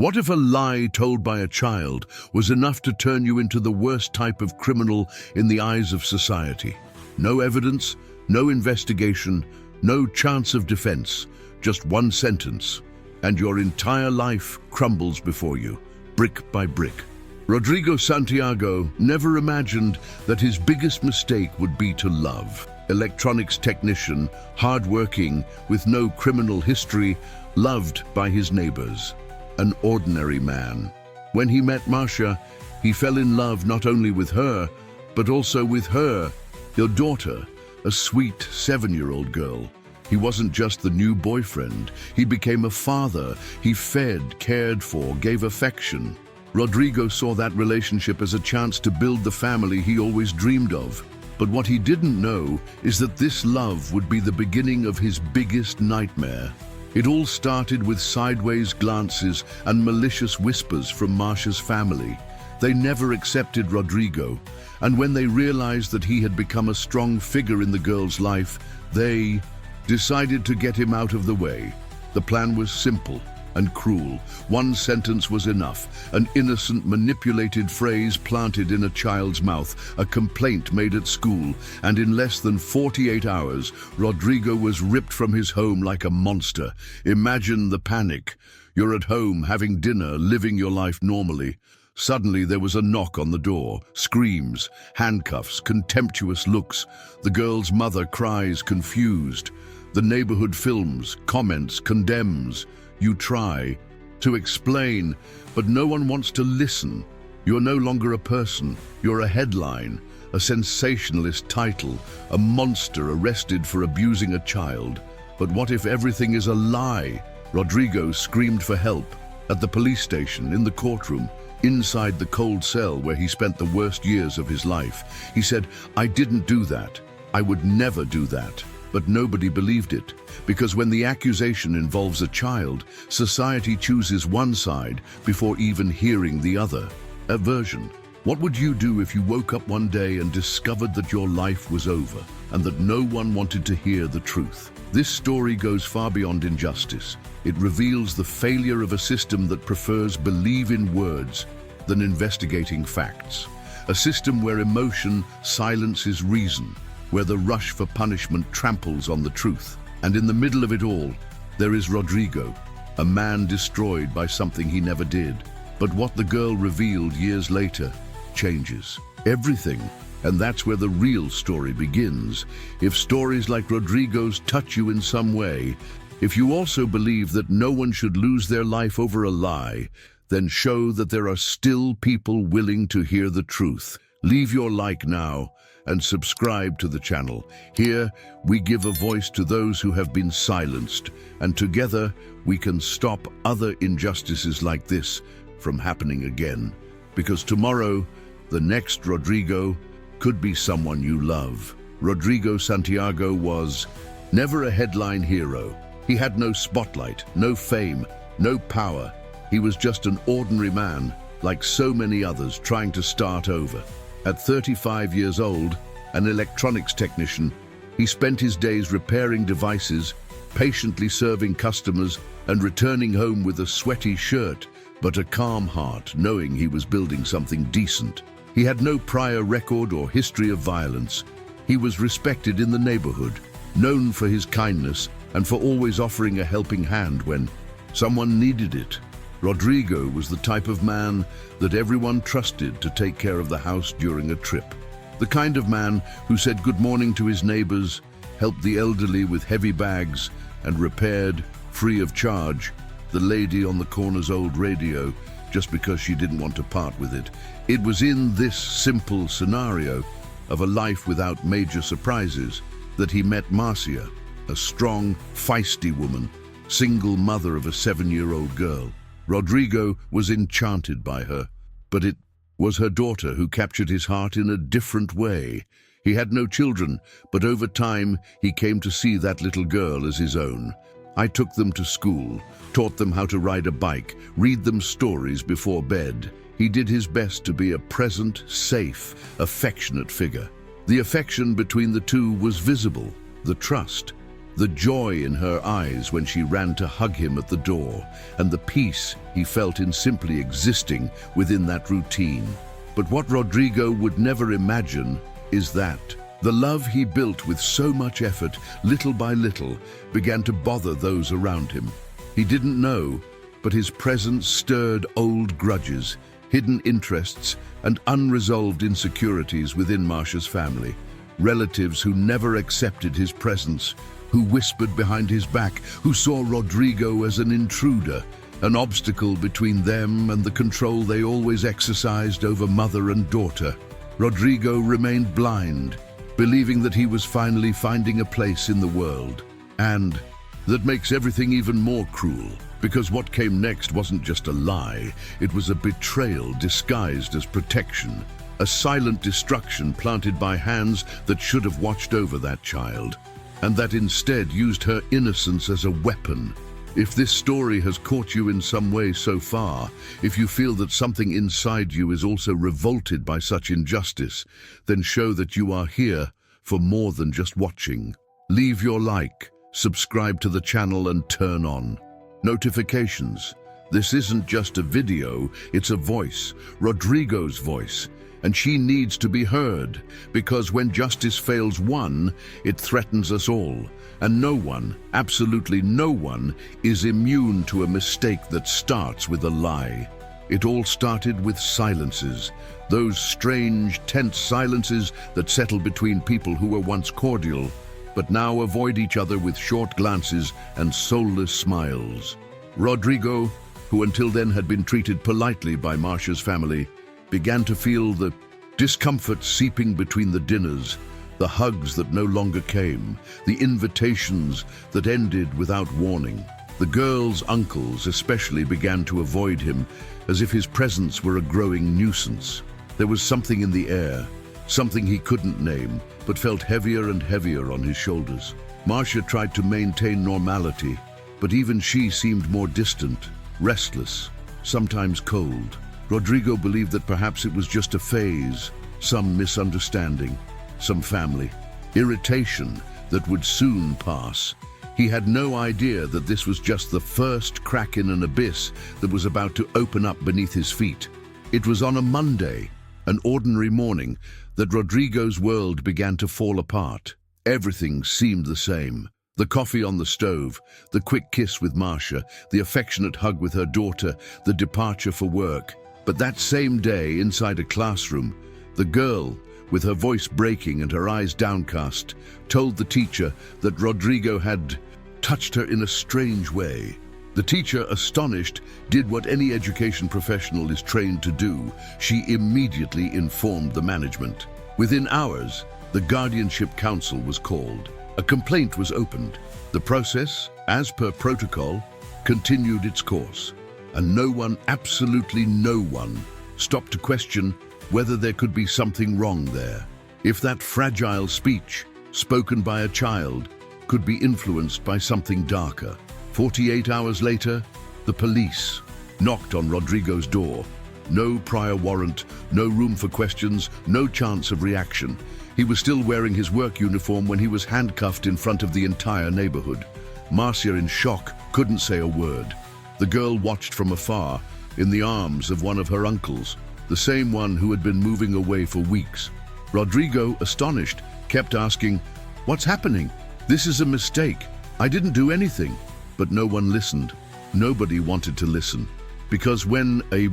What if a lie told by a child was enough to turn you into the worst type of criminal in the eyes of society? No evidence, no investigation, no chance of defense, just one sentence, and your entire life crumbles before you, brick by brick. Rodrigo Santiago never imagined that his biggest mistake would be to love. Electronics technician, hardworking, with no criminal history, loved by his neighbors. An ordinary man. When he met Marcia, he fell in love not only with her, but also with her, your daughter, a sweet 7-year-old girl. He wasn't just the new boyfriend. He became a father. He fed, cared for, gave affection. Rodrigo saw that relationship as a chance to build the family he always dreamed of. But what he didn't know is that this love would be the beginning of his biggest nightmare. It all started with sideways glances and malicious whispers from Marcia's family. They never accepted Rodrigo, and when they realized that he had become a strong figure in the girl's life, they decided to get him out of the way. The plan was simple and cruel. One sentence was enough, an innocent, manipulated phrase planted in a child's mouth, a complaint made at school, and in less than 48 hours, Rodrigo was ripped from his home like a monster. Imagine the panic. You're at home, having dinner, living your life normally. Suddenly there was a knock on the door, screams, handcuffs, contemptuous looks. The girl's mother cries, confused. The neighborhood films, comments, condemns. You try to explain, but no one wants to listen. You're no longer a person, you're a headline, a sensationalist title, a monster arrested for abusing a child. But what if everything is a lie? Rodrigo screamed for help, at the police station, in the courtroom, inside the cold cell where he spent the worst years of his life. He said, "I didn't do that. I would never do that." But nobody believed it, because when the accusation involves a child, society chooses one side before even hearing the other. Aversion. What would you do if you woke up one day and discovered that your life was over and that no one wanted to hear the truth? This story goes far beyond injustice. It reveals the failure of a system that prefers believe in words than investigating facts. A system where emotion silences reason, where the rush for punishment tramples on the truth. And in the middle of it all, there is Rodrigo, a man destroyed by something he never did. But what the girl revealed years later changes everything, and that's where the real story begins. If stories like Rodrigo's touch you in some way, if you also believe that no one should lose their life over a lie, then show that there are still people willing to hear the truth. Leave your like now and subscribe to the channel. Here, we give a voice to those who have been silenced, and together we can stop other injustices like this from happening again. Because tomorrow, the next Rodrigo could be someone you love. Rodrigo Santiago was never a headline hero. He had no spotlight, no fame, no power. He was just an ordinary man, like so many others trying to start over. At 35 years old, an electronics technician, he spent his days repairing devices, patiently serving customers, and returning home with a sweaty shirt, but a calm heart, knowing he was building something decent. He had no prior record or history of violence. He was respected in the neighborhood, known for his kindness and for always offering a helping hand when someone needed it. Rodrigo was the type of man that everyone trusted to take care of the house during a trip. The kind of man who said good morning to his neighbors, helped the elderly with heavy bags, and repaired, free of charge, the lady on the corner's old radio just because she didn't want to part with it. It was in this simple scenario of a life without major surprises that he met Marcia, a strong, feisty woman, single mother of a 7-year-old girl. Rodrigo was enchanted by her, but it was her daughter who captured his heart in a different way. He had no children, but over time he came to see that little girl as his own. I took them to school, taught them how to ride a bike, read them stories before bed. He did his best to be a present, safe, affectionate figure. The affection between the two was visible, the trust. the joy in her eyes when she ran to hug him at the door, and the peace he felt in simply existing within that routine. But what Rodrigo would never imagine is that the love he built with so much effort, little by little, began to bother those around him. He didn't know, but his presence stirred old grudges, hidden interests, and unresolved insecurities within Marcia's family. Relatives who never accepted his presence, who whispered behind his back, who saw Rodrigo as an intruder, an obstacle between them and the control they always exercised over mother and daughter. Rodrigo remained blind, believing that he was finally finding a place in the world. And that makes everything even more cruel, because what came next wasn't just a lie, it was a betrayal disguised as protection, a silent destruction planted by hands that should have watched over that child, and that instead used her innocence as a weapon. If this story has caught you in some way so far, if you feel that something inside you is also revolted by such injustice, then show that you are here for more than just watching. Leave your like, subscribe to the channel and turn on notifications. This isn't just a video, it's a voice, Rodrigo's voice, and she needs to be heard, because when justice fails one, it threatens us all, and no one, absolutely no one, is immune to a mistake that starts with a lie. It all started with silences, those strange, tense silences that settle between people who were once cordial, but now avoid each other with short glances and soulless smiles. Rodrigo, who until then had been treated politely by Marcia's family, began to feel the discomfort seeping between the dinners, the hugs that no longer came, the invitations that ended without warning. The girls' uncles especially began to avoid him, as if his presence were a growing nuisance. There was something in the air, something he couldn't name, but felt heavier and heavier on his shoulders. Marcia tried to maintain normality, but even she seemed more distant, restless, sometimes cold. Rodrigo believed that perhaps it was just a phase, some misunderstanding, some family irritation that would soon pass. He had no idea that this was just the first crack in an abyss that was about to open up beneath his feet. It was on a Monday, an ordinary morning, that Rodrigo's world began to fall apart. Everything seemed the same. The coffee on the stove, the quick kiss with Marcia, the affectionate hug with her daughter, the departure for work. But that same day, inside a classroom, the girl, with her voice breaking and her eyes downcast, told the teacher that Rodrigo had touched her in a strange way. The teacher, astonished, did what any education professional is trained to do. She immediately informed the management. Within hours, the guardianship council was called. A complaint was opened. The process, as per protocol, continued its course, and no one, absolutely no one, stopped to question whether there could be something wrong there. If that fragile speech, spoken by a child, could be influenced by something darker. 48 hours later, the police knocked on Rodrigo's door. No prior warrant, no room for questions, no chance of reaction. He was still wearing his work uniform when he was handcuffed in front of the entire neighborhood. Marcia, in shock, couldn't say a word. The girl watched from afar, in the arms of one of her uncles, the same one who had been moving away for weeks. Rodrigo, astonished, kept asking, "What's happening? This is a mistake. I didn't do anything." But no one listened. Nobody wanted to listen. Because when a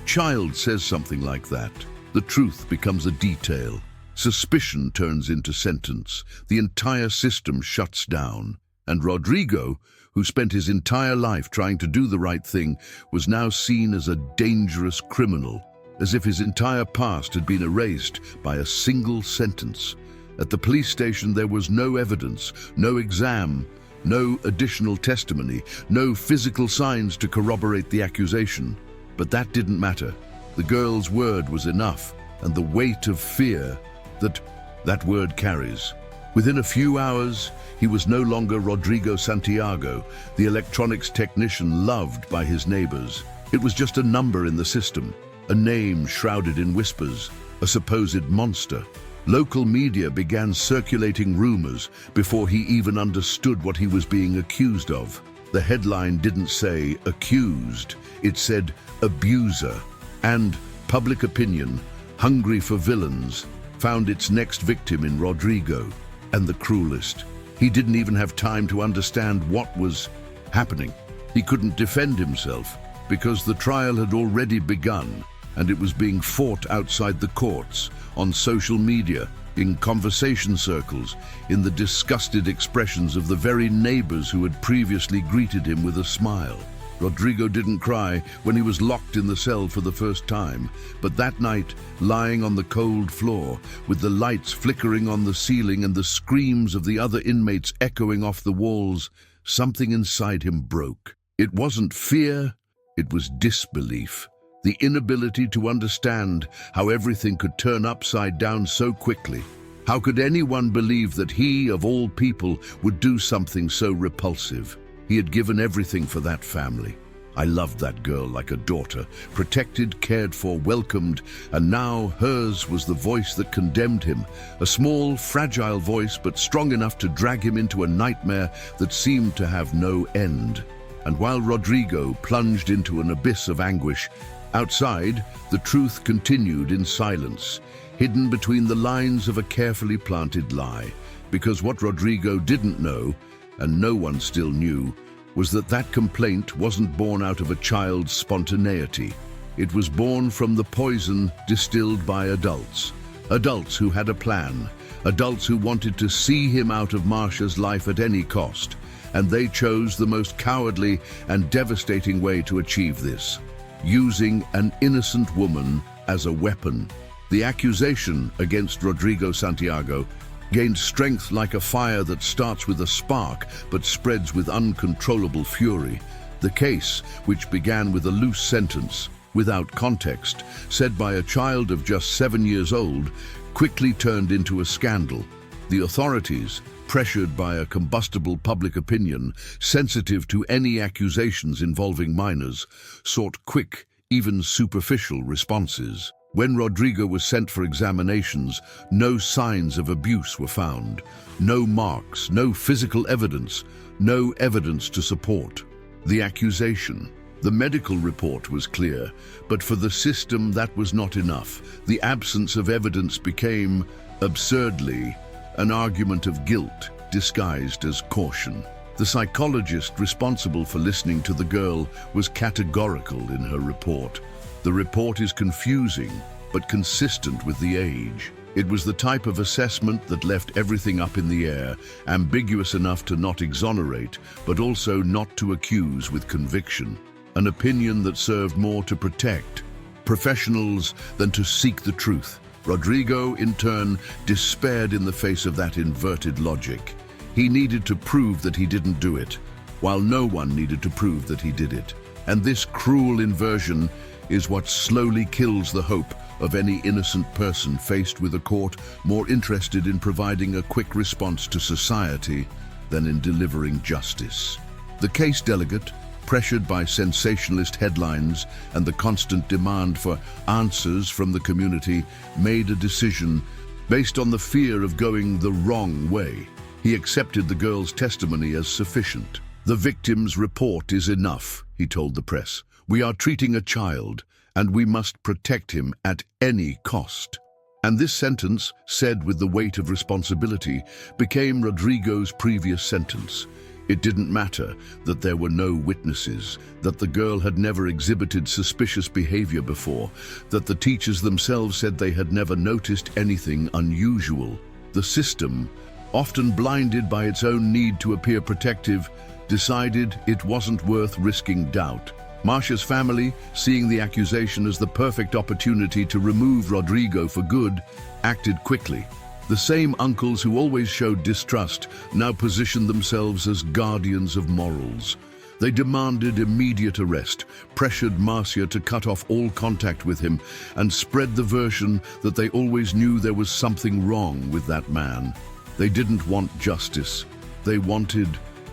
child says something like that, the truth becomes a detail. Suspicion turns into sentence. The entire system shuts down. And Rodrigo, who spent his entire life trying to do the right thing, was now seen as a dangerous criminal, as if his entire past had been erased by a single sentence. At the police station, there was no evidence, no exam, no additional testimony, no physical signs to corroborate the accusation. But that didn't matter. The girl's word was enough, and the weight of fear that word carries. Within a few hours, he was no longer Rodrigo Santiago, the electronics technician loved by his neighbors. It was just a number in the system, a name shrouded in whispers, a supposed monster. Local media began circulating rumors before he even understood what he was being accused of. The headline didn't say accused, it said abuser. And public opinion, hungry for villains, found its next victim in Rodrigo, and the cruelest. He didn't even have time to understand what was happening. He couldn't defend himself because the trial had already begun, and it was being fought outside the courts, on social media, in conversation circles, in the disgusted expressions of the very neighbors who had previously greeted him with a smile. Rodrigo didn't cry when he was locked in the cell for the first time, but that night, lying on the cold floor, with the lights flickering on the ceiling and the screams of the other inmates echoing off the walls, something inside him broke. It wasn't fear, it was disbelief. The inability to understand how everything could turn upside down so quickly. How could anyone believe that he, of all people, would do something so repulsive? He had given everything for that family. I loved that girl like a daughter, protected, cared for, welcomed, and now hers was the voice that condemned him, a small, fragile voice, but strong enough to drag him into a nightmare that seemed to have no end. And while Rodrigo plunged into an abyss of anguish, outside, the truth continued in silence, hidden between the lines of a carefully planted lie. Because what Rodrigo didn't know, and no one still knew, was that that complaint wasn't born out of a child's spontaneity. It was born from the poison distilled by adults. Adults who had a plan. Adults who wanted to see him out of Marcia's life at any cost. And they chose the most cowardly and devastating way to achieve this, using an innocent woman as a weapon. The accusation against Rodrigo Santiago gained strength like a fire that starts with a spark but spreads with uncontrollable fury. The case, which began with a loose sentence, without context, said by a child of just 7 years old, quickly turned into a scandal. The authorities, pressured by a combustible public opinion, sensitive to any accusations involving minors, sought quick, even superficial responses. When Rodrigo was sent for examinations, no signs of abuse were found. No marks, no physical evidence, no evidence to support the accusation. The medical report was clear, but for the system that was not enough. The absence of evidence became, absurdly, an argument of guilt disguised as caution. The psychologist responsible for listening to the girl was categorical in her report. The report is confusing, but consistent with the age. It was the type of assessment that left everything up in the air, ambiguous enough to not exonerate, but also not to accuse with conviction. An opinion that served more to protect professionals than to seek the truth. Rodrigo, in turn, despaired in the face of that inverted logic. He needed to prove that he didn't do it, while no one needed to prove that he did it. And this cruel inversion is what slowly kills the hope of any innocent person faced with a court more interested in providing a quick response to society than in delivering justice. The case delegate, pressured by sensationalist headlines and the constant demand for answers from the community, made a decision based on the fear of going the wrong way. He accepted the girl's testimony as sufficient. "The victim's report is enough," he told the press. "We are treating a child, and we must protect him at any cost." And this sentence, said with the weight of responsibility, became Rodrigo's previous sentence. It didn't matter that there were no witnesses, that the girl had never exhibited suspicious behavior before, that the teachers themselves said they had never noticed anything unusual. The system, often blinded by its own need to appear protective, decided it wasn't worth risking doubt. Marcia's family, seeing the accusation as the perfect opportunity to remove Rodrigo for good, acted quickly. The same uncles who always showed distrust now positioned themselves as guardians of morals. They demanded immediate arrest, pressured Marcia to cut off all contact with him, and spread the version that they always knew there was something wrong with that man. They didn't want justice. They wanted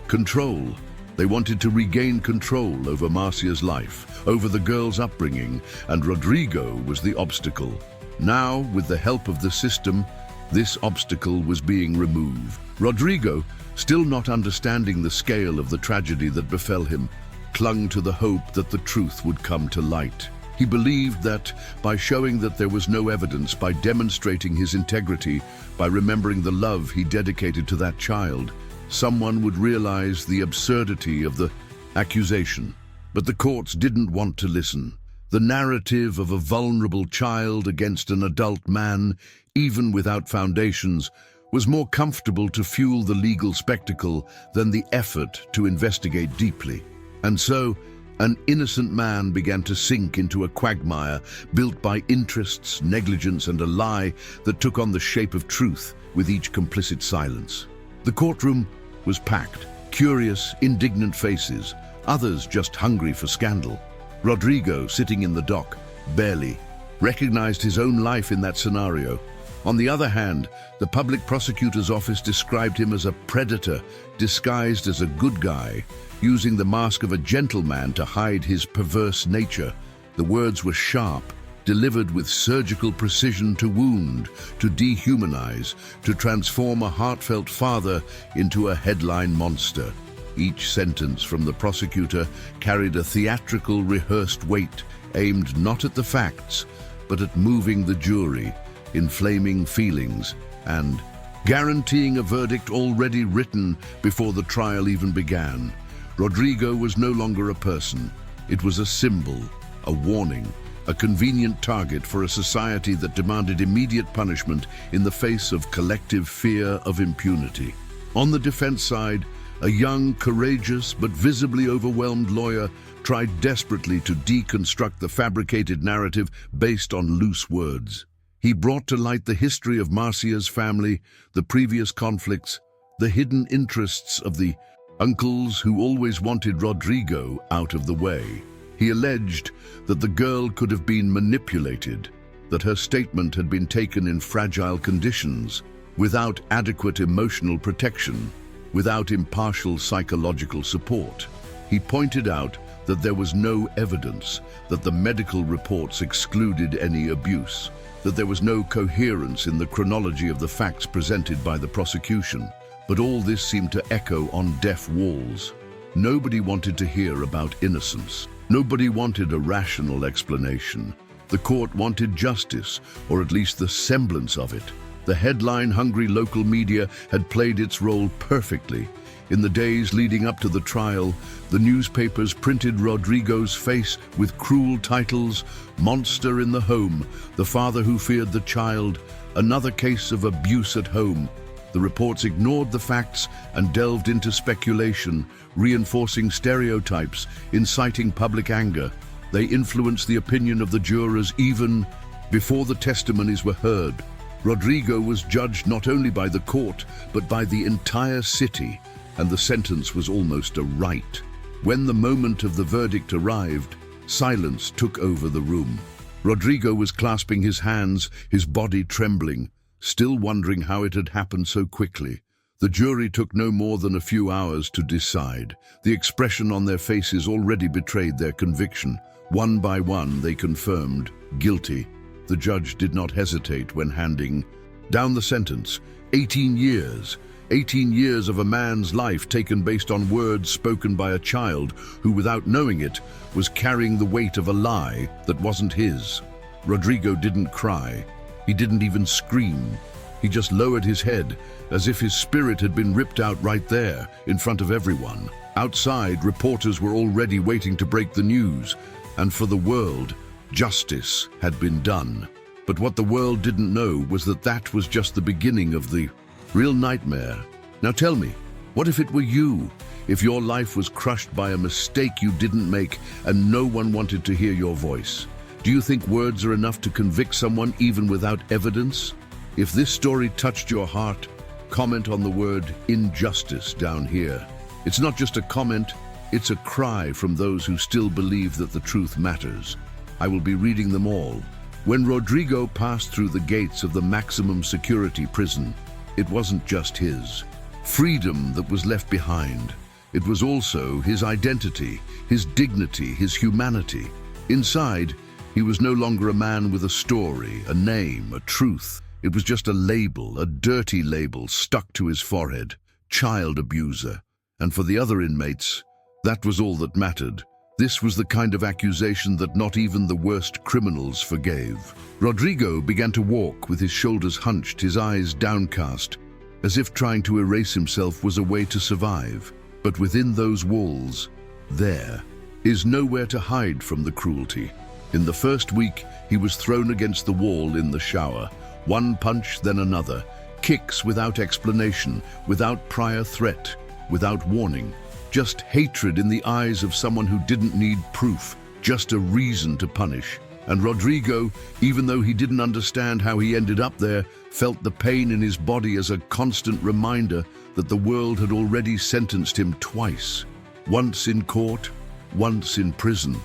control. They wanted to regain control over Marcia's life, over the girl's upbringing, and Rodrigo was the obstacle. Now, with the help of the system, This obstacle was being removed. Rodrigo, still not understanding the scale of the tragedy that befell him, clung to the hope that the truth would come to light. He believed that by showing that there was no evidence, by demonstrating his integrity, by remembering the love he dedicated to that child, someone would realize the absurdity of the accusation. But the courts didn't want to listen. The narrative of a vulnerable child against an adult man, even without foundations, was more comfortable to fuel the legal spectacle than the effort to investigate deeply. And so, an innocent man began to sink into a quagmire built by interests, negligence, and a lie that took on the shape of truth with each complicit silence. The courtroom was packed, curious, indignant faces, others just hungry for scandal. Rodrigo, sitting in the dock, barely recognized his own life in that scenario. On the other hand, the public prosecutor's office described him as a predator disguised as a good guy, using the mask of a gentleman to hide his perverse nature. The words were sharp, delivered with surgical precision to wound, to dehumanize, to transform a heartfelt father into a headline monster. Each sentence from the prosecutor carried a theatrical, rehearsed weight, aimed not at the facts, but at moving the jury, inflaming feelings, and guaranteeing a verdict already written before the trial even began. Rodrigo was no longer a person. It was a symbol, a warning, a convenient target for a society that demanded immediate punishment in the face of collective fear of impunity. On the defense side, a young, courageous, but visibly overwhelmed lawyer tried desperately to deconstruct the fabricated narrative based on loose words. He brought to light the history of Marcia's family, the previous conflicts, the hidden interests of the uncles who always wanted Rodrigo out of the way. He alleged that the girl could have been manipulated, that her statement had been taken in fragile conditions, without adequate emotional protection, without impartial psychological support. He pointed out that there was no evidence, that the medical reports excluded any abuse, that there was no coherence in the chronology of the facts presented by the prosecution. But all this seemed to echo on deaf walls. Nobody wanted to hear about innocence. Nobody wanted a rational explanation. The court wanted justice, or at least the semblance of it. The headline-hungry local media had played its role perfectly. In the days leading up to the trial, the newspapers printed Rodrigo's face with cruel titles: "Monster in the Home," "The Father Who Feared the Child," "Another Case of Abuse at Home." The reports ignored the facts and delved into speculation, reinforcing stereotypes, inciting public anger. They influenced the opinion of the jurors even before the testimonies were heard. Rodrigo was judged not only by the court, but by the entire city, and the sentence was almost a rite. When the moment of the verdict arrived, silence took over the room. Rodrigo was clasping his hands, his body trembling, still wondering how it had happened so quickly. The jury took no more than a few hours to decide. The expression on their faces already betrayed their conviction. One by one, they confirmed guilty. The judge did not hesitate when handing down the sentence. 18 years. 18 years of a man's life taken based on words spoken by a child who, without knowing it, was carrying the weight of a lie that wasn't his. Rodrigo didn't cry. He didn't even scream. He just lowered his head, as if his spirit had been ripped out right there, in front of everyone. Outside, reporters were already waiting to break the news, and for the world, justice had been done. But what the world didn't know was that that was just the beginning of the real nightmare. Now tell me, what if it were you? If your life was crushed by a mistake you didn't make and no one wanted to hear your voice? Do you think words are enough to convict someone even without evidence? If this story touched your heart, comment on the word injustice down here. It's not just a comment, it's a cry from those who still believe that the truth matters. I will be reading them all. When Rodrigo passed through the gates of the maximum security prison, it wasn't just his freedom that was left behind. It was also his identity, his dignity, his humanity. Inside, he was no longer a man with a story, a name, a truth. It was just a label, a dirty label stuck to his forehead. Child abuser. And for the other inmates, that was all that mattered. This was the kind of accusation that not even the worst criminals forgave. Rodrigo began to walk with his shoulders hunched, his eyes downcast, as if trying to erase himself was a way to survive. But within those walls, there is nowhere to hide from the cruelty. In the first week, he was thrown against the wall in the shower. One punch, then another. Kicks without explanation, without prior threat, without warning. Just hatred in the eyes of someone who didn't need proof, just a reason to punish. And Rodrigo, even though he didn't understand how he ended up there, felt the pain in his body as a constant reminder that the world had already sentenced him twice. Once in court, once in prison.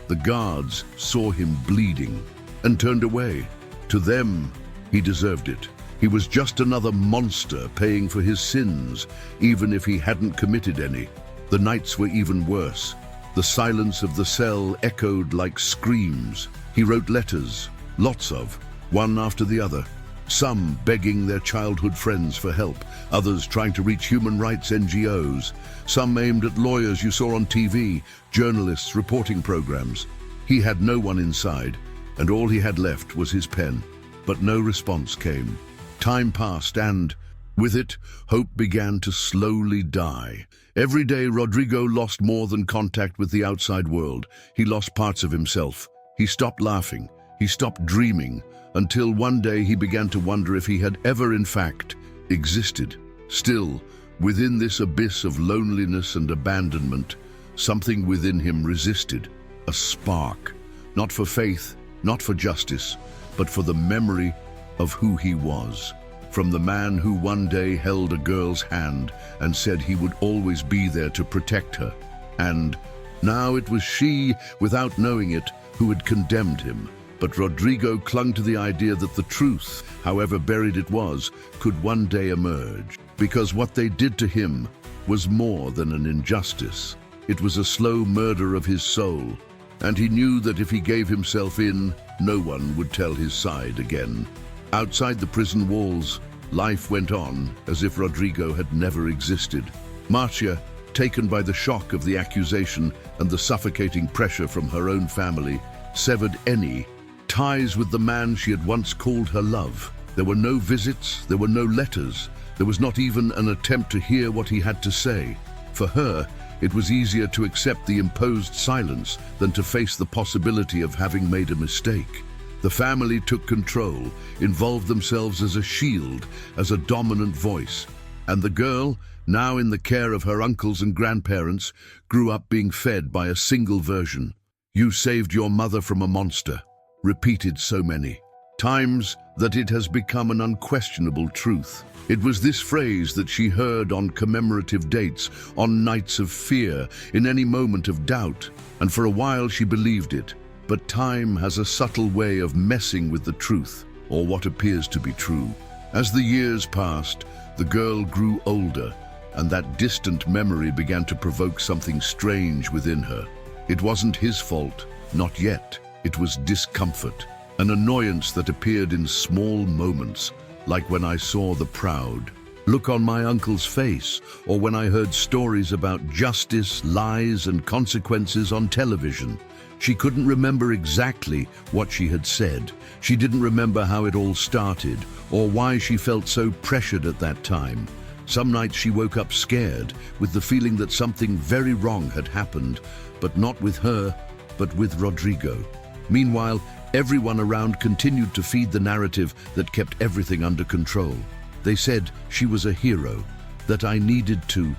The guards saw him bleeding and turned away. To them, he deserved it. He was just another monster paying for his sins, even if he hadn't committed any. The nights were even worse. The silence of the cell echoed like screams. He wrote letters, lots of, one after the other. Some begging their childhood friends for help, others trying to reach human rights NGOs, some aimed at lawyers you saw on TV, journalists, reporting programs. He had no one inside, and all he had left was his pen. But no response came. Time passed and, with it, hope began to slowly die. Every day, Rodrigo lost more than contact with the outside world. He lost parts of himself. He stopped laughing. He stopped dreaming, until one day he began to wonder if he had ever, in fact, existed. Still, within this abyss of loneliness and abandonment, something within him resisted. A spark. Not for faith, not for justice, but for the memory of who he was. From the man who one day held a girl's hand and said he would always be there to protect her. And now it was she, without knowing it, who had condemned him. But Rodrigo clung to the idea that the truth, however buried it was, could one day emerge. Because what they did to him was more than an injustice. It was a slow murder of his soul. And he knew that if he gave himself in, no one would tell his side again. Outside the prison walls, life went on as if Rodrigo had never existed. Marcia, taken by the shock of the accusation and the suffocating pressure from her own family, severed any ties with the man she had once called her love. There were no visits, there were no letters, there was not even an attempt to hear what he had to say. For her, it was easier to accept the imposed silence than to face the possibility of having made a mistake. The family took control, involved themselves as a shield, as a dominant voice. And the girl, now in the care of her uncles and grandparents, grew up being fed by a single version. "You saved your mother from a monster," repeated so many times that it has become an unquestionable truth. It was this phrase that she heard on commemorative dates, on nights of fear, in any moment of doubt, and for a while she believed it. But time has a subtle way of messing with the truth, or what appears to be true. As the years passed, the girl grew older, and that distant memory began to provoke something strange within her. It wasn't his fault, not yet. It was discomfort, an annoyance that appeared in small moments, like when I saw the proud look on my uncle's face, or when I heard stories about justice, lies, and consequences on television. She couldn't remember exactly what she had said. She didn't remember how it all started, or why she felt so pressured at that time. Some nights she woke up scared, with the feeling that something very wrong had happened, but not with her, but with Rodrigo. Meanwhile, everyone around continued to feed the narrative that kept everything under control. They said she was a hero, that I needed to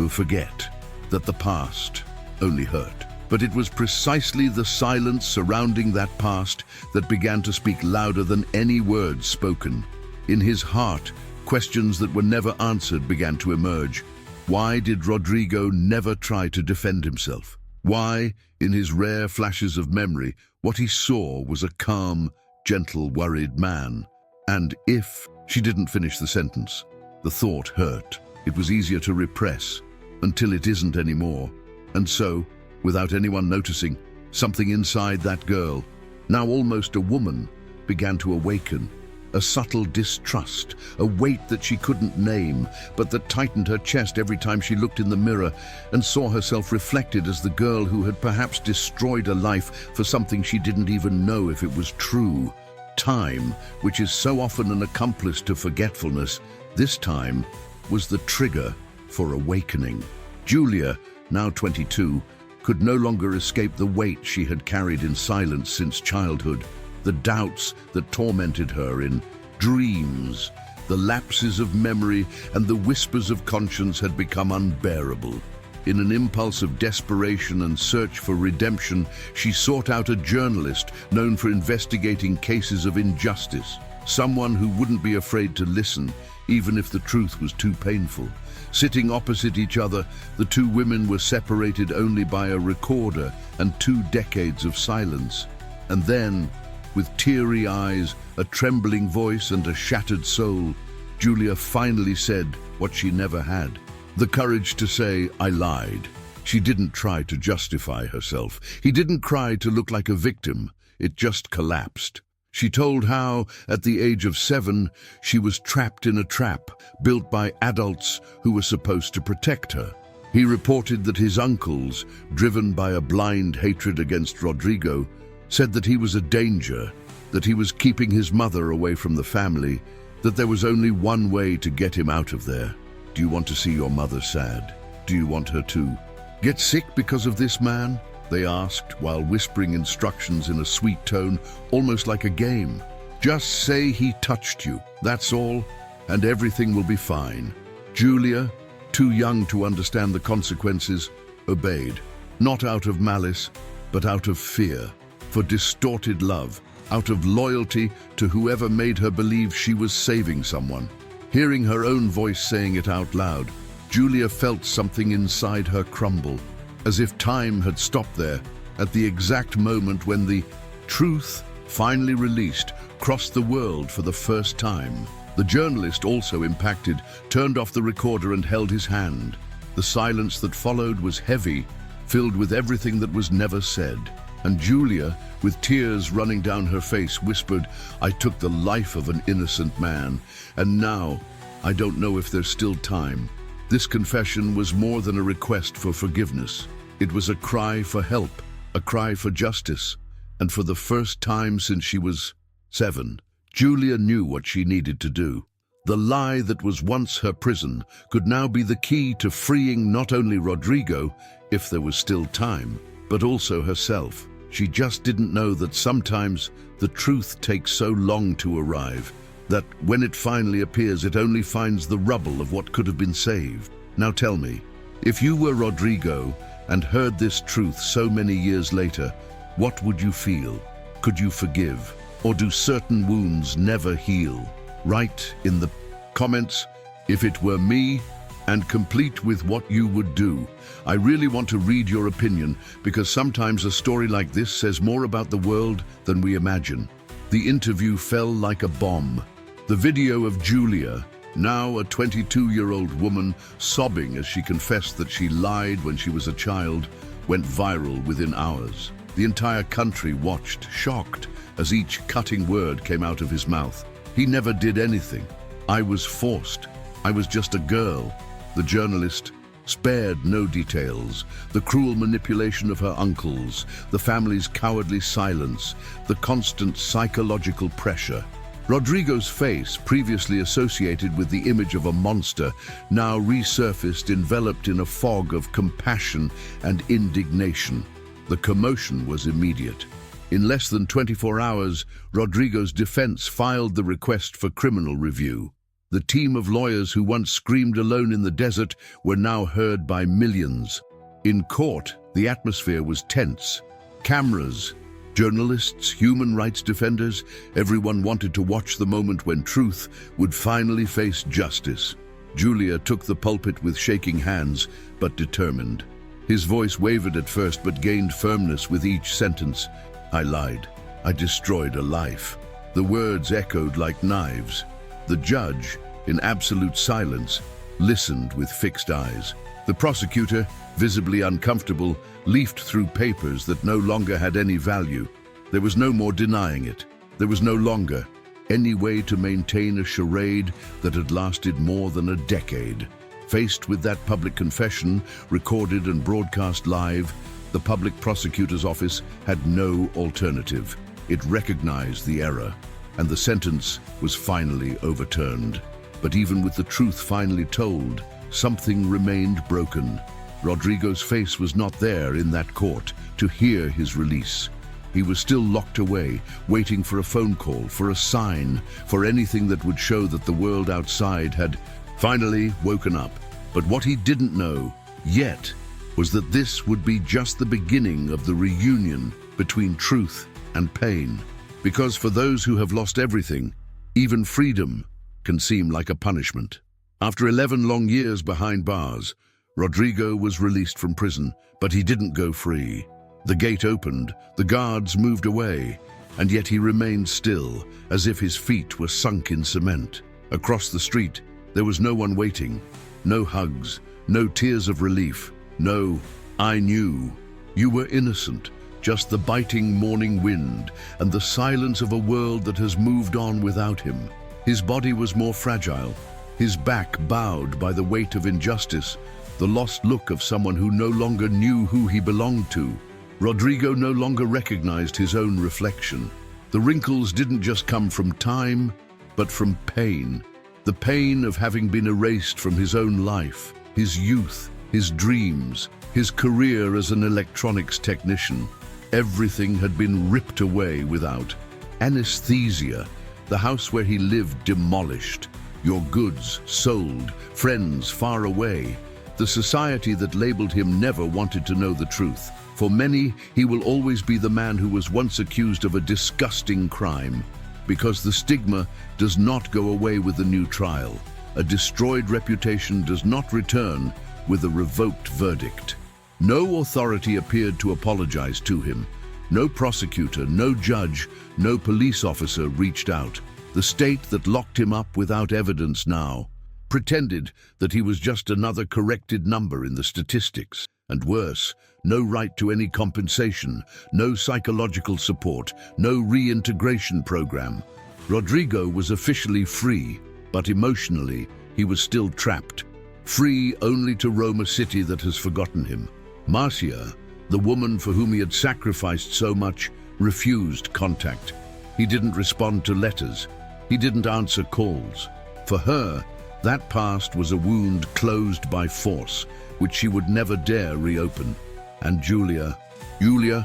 forget, that the past only hurt. But it was precisely the silence surrounding that past that began to speak louder than any words spoken. In his heart, questions that were never answered began to emerge. Why did Rodrigo never try to defend himself? Why, in his rare flashes of memory, what he saw was a calm, gentle, worried man? And if she didn't finish the sentence, the thought hurt. It was easier to repress, until it isn't anymore. And so, without anyone noticing, something inside that girl, now almost a woman, began to awaken. a subtle distrust, a weight that she couldn't name, but that tightened her chest every time she looked in the mirror and saw herself reflected as the girl who had perhaps destroyed a life for something she didn't even know if it was true. Time, which is so often an accomplice to forgetfulness, this time was the trigger for awakening. Julia, now 22, could no longer escape the weight she had carried in silence since childhood, the doubts that tormented her in dreams. The lapses of memory and the whispers of conscience had become unbearable. In an impulse of desperation and search for redemption, she sought out a journalist known for investigating cases of injustice, someone who wouldn't be afraid to listen, even if the truth was too painful. Sitting opposite each other, the two women were separated only by a recorder and 2 decades of silence. And then, with teary eyes, a trembling voice and a shattered soul, Julia finally said what she never had. The courage to say, "I lied." She didn't try to justify herself. He didn't cry to look like a victim. It just collapsed. She told how, at the age of 7, she was trapped in a trap built by adults who were supposed to protect her. He reported that his uncles, driven by a blind hatred against Rodrigo, said that he was a danger, that he was keeping his mother away from the family, that there was only one way to get him out of there. Do you want to see your mother sad? Do you want her to get sick because of this man? They asked, while whispering instructions in a sweet tone, almost like a game. Just say he touched you, that's all, and everything will be fine. Julia, too young to understand the consequences, obeyed, not out of malice, but out of fear, for distorted love, out of loyalty to whoever made her believe she was saving someone. Hearing her own voice saying it out loud, Julia felt something inside her crumble, as if time had stopped there, at the exact moment when the truth, finally released, crossed the world for the first time. The journalist, also impacted, turned off the recorder and held his hand. The silence that followed was heavy, filled with everything that was never said. And Julia, with tears running down her face, whispered, "I took the life of an innocent man, and now I don't know if there's still time." This confession was more than a request for forgiveness. It was a cry for help, a cry for justice, and for the first time since she was 7, Julia knew what she needed to do. The lie that was once her prison could now be the key to freeing not only Rodrigo, if there was still time, but also herself. She just didn't know that sometimes the truth takes so long to arrive, that when it finally appears, it only finds the rubble of what could have been saved. Now tell me, if you were Rodrigo and heard this truth so many years later, what would you feel? Could you forgive? Or do certain wounds never heal? Write in the comments, if it were me, and complete with what you would do. I really want to read your opinion, because sometimes a story like this says more about the world than we imagine. The interview fell like a bomb. The video of Julia, now a 22-year-old woman, sobbing as she confessed that she lied when she was a child, went viral within hours. The entire country watched, shocked, as each cutting word came out of his mouth. He never did anything. I was forced. I was just a girl. The journalist spared no details. The cruel manipulation of her uncles, the family's cowardly silence, the constant psychological pressure. Rodrigo's face, previously associated with the image of a monster, now resurfaced enveloped in a fog of compassion and indignation. The commotion was immediate. In less than 24 hours, Rodrigo's defense filed the request for criminal review. The team of lawyers who once screamed alone in the desert were now heard by millions. In court, the atmosphere was tense. Cameras, journalists, human rights defenders, everyone wanted to watch the moment when truth would finally face justice. Julia took the pulpit with shaking hands, but determined. His voice wavered at first, but gained firmness with each sentence. I lied. I destroyed a life. The words echoed like knives. The judge, in absolute silence, listened with fixed eyes. The prosecutor, visibly uncomfortable, leafed through papers that no longer had any value. There was no more denying it. There was no longer any way to maintain a charade that had lasted more than a decade. Faced with that public confession, recorded and broadcast live, the public prosecutor's office had no alternative. It recognized the error, and the sentence was finally overturned. But even with the truth finally told, something remained broken. Rodrigo's face was not there in that court to hear his release. He was still locked away, waiting for a phone call, for a sign, for anything that would show that the world outside had finally woken up. But what he didn't know yet was that this would be just the beginning of the reunion between truth and pain. Because for those who have lost everything, even freedom can seem like a punishment. After 11 long years behind bars, Rodrigo was released from prison, but he didn't go free. The gate opened, the guards moved away, and yet he remained still, as if his feet were sunk in cement. Across the street, there was no one waiting, no hugs, no tears of relief, no, "I knew." You were innocent, just the biting morning wind and the silence of a world that has moved on without him. His body was more fragile, his back bowed by the weight of injustice, the lost look of someone who no longer knew who he belonged to. Rodrigo no longer recognized his own reflection. The wrinkles didn't just come from time, but from pain. The pain of having been erased from his own life, his youth, his dreams, his career as an electronics technician. Everything had been ripped away without anesthesia. The house where he lived demolished, your goods sold, friends far away. The society that labeled him never wanted to know the truth. For many, he will always be the man who was once accused of a disgusting crime, because the stigma does not go away with a new trial. A destroyed reputation does not return with a revoked verdict. No authority appeared to apologize to him. No prosecutor, no judge, no police officer reached out. The state that locked him up without evidence now pretended that he was just another corrected number in the statistics. And worse, no right to any compensation, no psychological support, no reintegration program. Rodrigo was officially free, but emotionally, he was still trapped. Free only to roam a city that has forgotten him. Marcia, the woman for whom he had sacrificed so much, refused contact. He didn't respond to letters. He didn't answer calls. For her, that past was a wound closed by force, which she would never dare reopen. And Julia,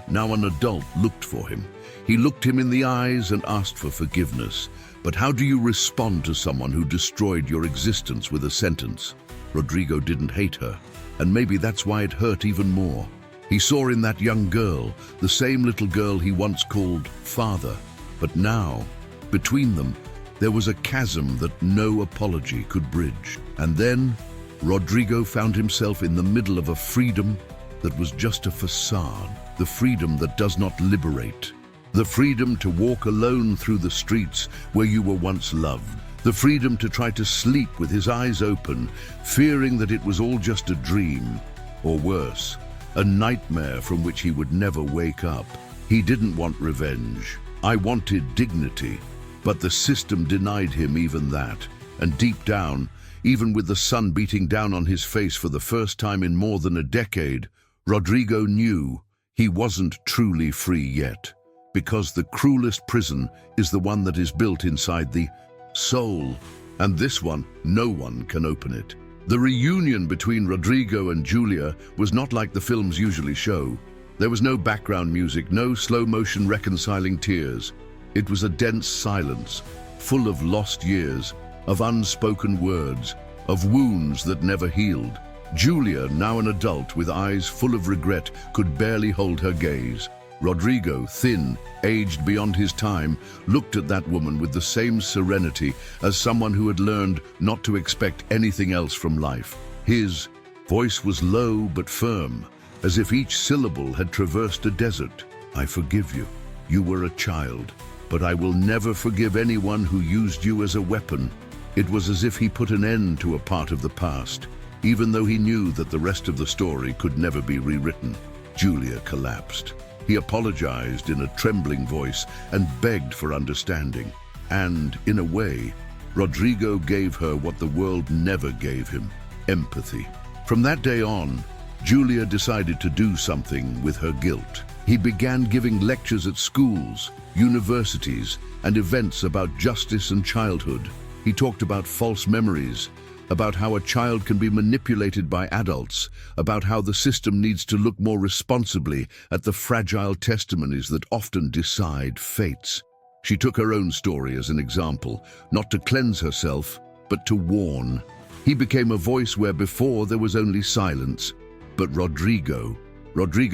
now an adult, looked for him. He looked him in the eyes and asked for forgiveness. But how do you respond to someone who destroyed your existence with a sentence? Rodrigo didn't hate her, and maybe that's why it hurt even more. He saw in that young girl the same little girl he once called father. But now, between them, there was a chasm that no apology could bridge. And then, Rodrigo found himself in the middle of a freedom that was just a facade, the freedom that does not liberate. The freedom to walk alone through the streets where you were once loved. The freedom to try to sleep with his eyes open, fearing that it was all just a dream, or worse, a nightmare from which he would never wake up. He didn't want revenge. I wanted dignity, but the system denied him even that. And deep down, even with the sun beating down on his face for the first time in more than a decade, Rodrigo knew he wasn't truly free yet. Because the cruelest prison is the one that is built inside the soul, and this one, no one can open it. The reunion between Rodrigo and Julia was not like the films usually show. There was no background music, no slow-motion reconciling tears. It was a dense silence, full of lost years, of unspoken words, of wounds that never healed. Julia, now an adult with eyes full of regret, could barely hold her gaze. Rodrigo, thin, aged beyond his time, looked at that woman with the same serenity as someone who had learned not to expect anything else from life. His voice was low but firm, as if each syllable had traversed a desert. I forgive you. You were a child, but I will never forgive anyone who used you as a weapon. It was as if he put an end to a part of the past, even though he knew that the rest of the story could never be rewritten. Julia collapsed. He apologized in a trembling voice and begged for understanding. And, in a way, Rodrigo gave her what the world never gave him: empathy. From that day on, Julia decided to do something with her guilt. He began giving lectures at schools, universities, and events about justice and childhood. He talked about false memories, about how a child can be manipulated by adults, about how the system needs to look more responsibly at the fragile testimonies that often decide fates. She took her own story as an example, not to cleanse herself, but to warn. He became a voice where before there was only silence. But Rodrigo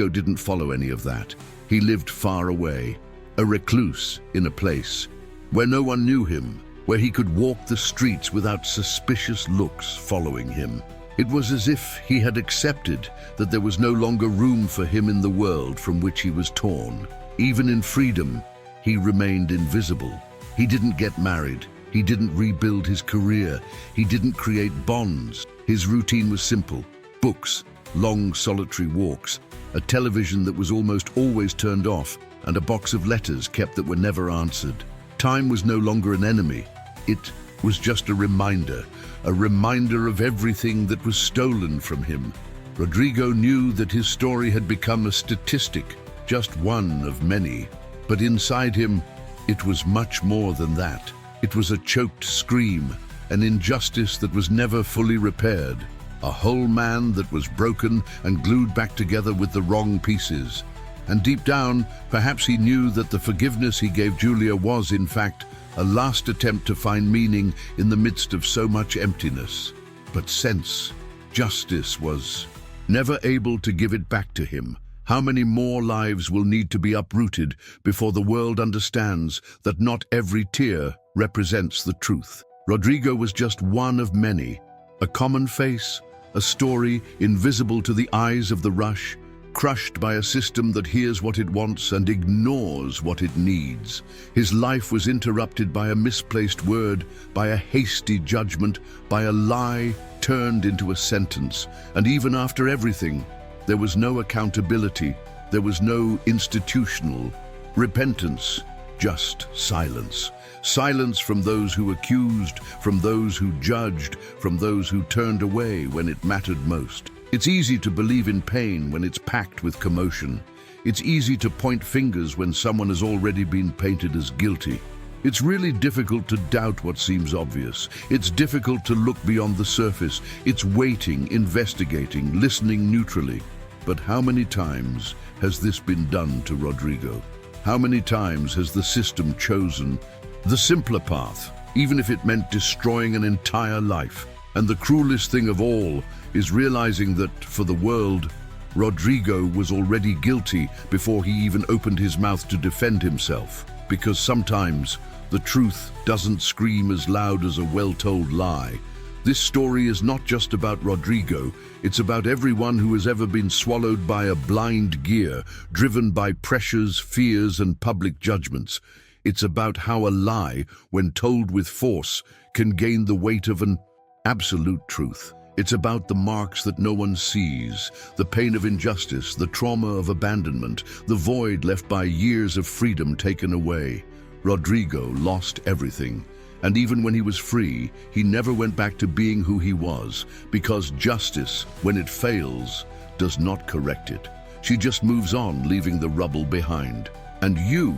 didn't follow any of that. He lived far away, a recluse in a place where no one knew him, where he could walk the streets without suspicious looks following him. It was as if he had accepted that there was no longer room for him in the world from which he was torn. Even in freedom, he remained invisible. He didn't get married. He didn't rebuild his career. He didn't create bonds. His routine was simple: books, long solitary walks, a television that was almost always turned off, and a box of letters kept that were never answered. Time was no longer an enemy. It was just a reminder of everything that was stolen from him. Rodrigo knew that his story had become a statistic, just one of many. But inside him, it was much more than that. It was a choked scream, an injustice that was never fully repaired, a whole man that was broken and glued back together with the wrong pieces. And deep down, perhaps he knew that the forgiveness he gave Julia was, in fact, a last attempt to find meaning in the midst of so much emptiness. But sense, justice was never able to give it back to him. How many more lives will need to be uprooted before the world understands that not every tear represents the truth? Rodrigo was just one of many, a common face, a story invisible to the eyes of the rush, crushed by a system that hears what it wants and ignores what it needs. His life was interrupted by a misplaced word, by a hasty judgment, by a lie turned into a sentence. And even after everything, there was no accountability, there was no institutional repentance, just silence. Silence from those who accused, from those who judged, from those who turned away when it mattered most. It's easy to believe in pain when it's packed with commotion. It's easy to point fingers when someone has already been painted as guilty. It's really difficult to doubt what seems obvious. It's difficult to look beyond the surface. It's waiting, investigating, listening neutrally. But how many times has this been done to Rodrigo? How many times has the system chosen the simpler path, even if it meant destroying an entire life? And the cruelest thing of all is realizing that, for the world, Rodrigo was already guilty before he even opened his mouth to defend himself. Because sometimes the truth doesn't scream as loud as a well-told lie. This story is not just about Rodrigo, it's about everyone who has ever been swallowed by a blind gear, driven by pressures, fears, and public judgments. It's about how a lie, when told with force, can gain the weight of an absolute truth. It's about the marks that no one sees, the pain of injustice, the trauma of abandonment, the void left by years of freedom taken away. Rodrigo lost everything, and even when he was free, he never went back to being who he was, because justice, when it fails, does not correct it. She just moves on, leaving the rubble behind. And you,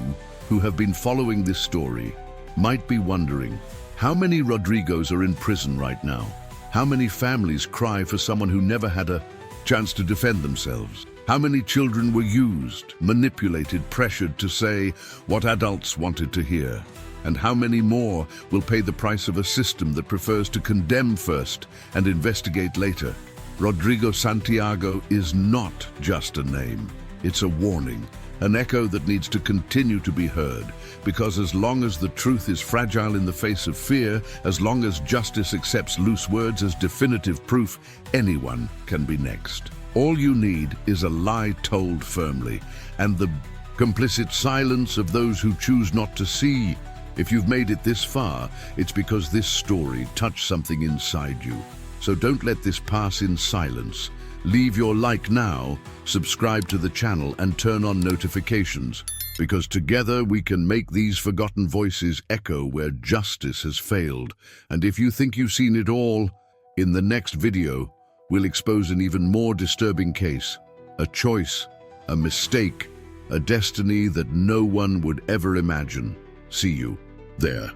who have been following this story, might be wondering, how many Rodrigos are in prison right now? How many families cry for someone who never had a chance to defend themselves? How many children were used, manipulated, pressured to say what adults wanted to hear? And how many more will pay the price of a system that prefers to condemn first and investigate later? Rodrigo Santiago is not just a name. It's a warning, an echo that needs to continue to be heard, because as long as the truth is fragile in the face of fear, as long as justice accepts loose words as definitive proof, anyone can be next. All you need is a lie told firmly, and the complicit silence of those who choose not to see. If you've made it this far, it's because this story touched something inside you. So don't let this pass in silence. Leave your like now, subscribe to the channel, and turn on notifications. because together we can make these forgotten voices echo where justice has failed. And if you think you've seen it all, in the next video, we'll expose an even more disturbing case, a choice, a mistake, a destiny that no one would ever imagine. See you there.